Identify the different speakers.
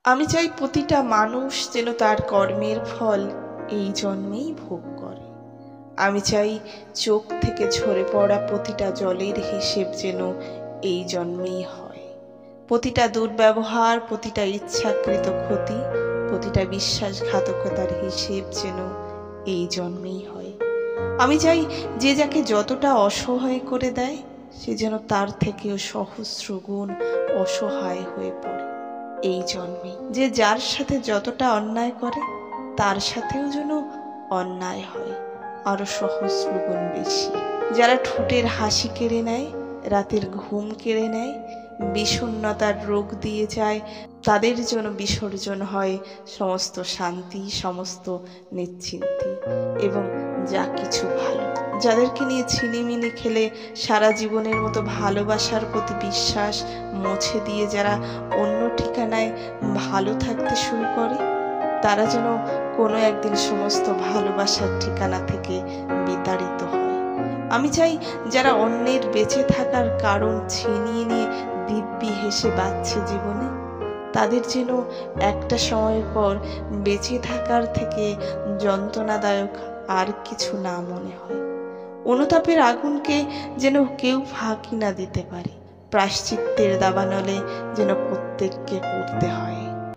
Speaker 1: আমি চাই প্রতিটা মানুষ যেন তার কর্মের ফল এই জন্মেই ভোগ করে। আমি চাই চোখ থেকে ঝরে পড়া প্রতিটা জলের হিসেব যেন এই জন্মেই হয়। প্রতিটা দুর্ব্যবহার, প্রতিটা ইচ্ছাকৃত ক্ষতি, প্রতিটা বিশ্বাসঘাতকতার হিসেব যেন এই জন্মেই হয়। আমি চাই যে যাকে যতটা অসহায় করে দেয় সে যেন তার থেকেও সহস্র গুণ অসহায় হয়ে পড়ে এই জন্মে। যে যার সাথে যতটা অন্যায় করে তার সাথেও যেন অন্যায় হয় আরো সহস্র গুণ বেশি। যারা ঠোঁটের হাসি কেড়ে নেয়, রাতের ঘুম কেড়ে নেয়, বিষণ্ণতার রোগ দিয়ে যায়, তাদের জন্য বিসর্জন হয় সমস্ত শান্তি, সমস্ত নিশ্চিন্তি এবং যা কিছু ভালো। যাদেরকে নিয়ে ছিনিমিনি খেলে সারা জীবনের মতো ভালোবাসার প্রতি বিশ্বাস মুছে দিয়ে যারা অন্য ঠিকানায় ভালো থাকতে শুরু করে, তারা যেন কোনো একদিন সমস্ত ভালোবাসার ঠিকানা থেকে বিতাড়িত হয়। আমি চাই যারা অন্যের বেঁচে থাকার কারণ ছিনিয়ে নিয়ে দিব্যি হেসে বাঁচছে জীবনে, তাদের যেন একটা সময়ের পর বেঁচে থাকার থেকে যন্ত্রণাদায়ক আর কিছু না মনে হয়। অনুতাপের আগুনকে যেন কেউ ফাঁকি না দিতে পারে। প্রায়শ্চিত্তের দাবানলে যেন প্রত্যেককে পড়তে হয়।